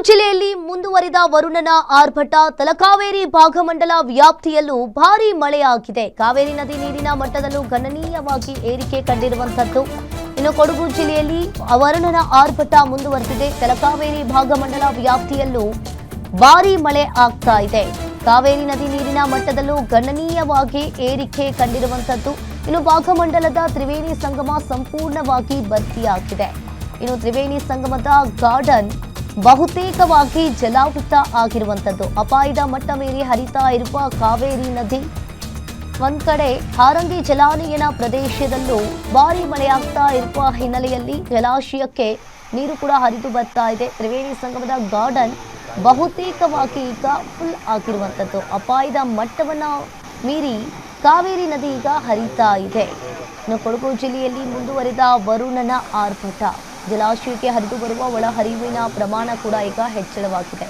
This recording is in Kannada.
ಜಿಲ್ಲೆಯಲ್ಲಿ ಮುಂದುವರಿದ ವರುಣನ ಆರ್ಭಟ. ತಲಕಾವೇರಿ ಭಾಗಮಂಡಲ ವ್ಯಾಪ್ತಿಯಲ್ಲೂ ಭಾರೀ ಮಳೆಯಾಗಿದೆ. ಕಾವೇರಿ ನದಿ ನೀರಿನ ಮಟ್ಟದಲ್ಲೂ ಗಣನೀಯವಾಗಿ ಏರಿಕೆ ಕಂಡಿರುವಂತದ್ದು. ಇನ್ನು ಕೊಡಗು ಜಿಲ್ಲೆಯಲ್ಲಿ ವರುಣನ ಆರ್ಭಟ ಮುಂದುವರೆದಿದೆ. ತಲಕಾವೇರಿ ಭಾಗಮಂಡಲ ವ್ಯಾಪ್ತಿಯಲ್ಲೂ ಭಾರೀ ಮಳೆ ಆಗ್ತಾ ಇದೆ. ಕಾವೇರಿ ನದಿ ನೀರಿನ ಮಟ್ಟದಲ್ಲೂ ಗಣನೀಯವಾಗಿ ಏರಿಕೆ ಕಂಡಿರುವಂತದ್ದು. ಇನ್ನು ಭಾಗಮಂಡಲದ ತ್ರಿವೇಣಿ ಸಂಗಮ ಸಂಪೂರ್ಣವಾಗಿ ಭರ್ತಿಯಾಗಿದೆ. ಇನ್ನು ತ್ರಿವೇಣಿ ಸಂಗಮದ ಗಾರ್ಡನ್ ಬಹುತೇಕವಾಗಿ ಜಲಾವೃತ ಆಗಿರುವಂತದ್ದು. ಅಪಾಯದ ಮಟ್ಟ ಮೀರಿ ಹರಿತಾ ಇರುವ ಕಾವೇರಿ ನದಿ ಒಂದ್ ಕಡೆ ಹಾರಂಗಿ ಜಲಾನಯನ ಪ್ರದೇಶದಲ್ಲೂ ಭಾರಿ ಮಳೆಯಾಗ್ತಾ ಇರುವ ಹಿನ್ನೆಲೆಯಲ್ಲಿ ಜಲಾಶಯಕ್ಕೆ ನೀರು ಕೂಡ ಹರಿದು ಬರ್ತಾ ಇದೆ. ತ್ರಿವೇಣಿ ಸಂಗಮದ ಗಾರ್ಡನ್ ಬಹುತೇಕವಾಗಿ ಈಗ ಫುಲ್ ಆಗಿರುವಂತದ್ದು. ಅಪಾಯದ ಮಟ್ಟವನ್ನ ಮೀರಿ ಕಾವೇರಿ ನದಿ ಈಗ ಹರಿತಾ ಇದೆ. ಇನ್ನು ಕೊಡಗು ಜಿಲ್ಲೆಯಲ್ಲಿ ಮುಂದುವರಿದ ವರುಣನ ಆರ್ಭಟ. ಜಲಾಶಯಕ್ಕೆ ಹರಿದು ಬರುವ ಒಳಹರಿವಿನ ಪ್ರಮಾಣ ಕೂಡ ಈಗ ಹೆಚ್ಚಳವಾಗಿದೆ.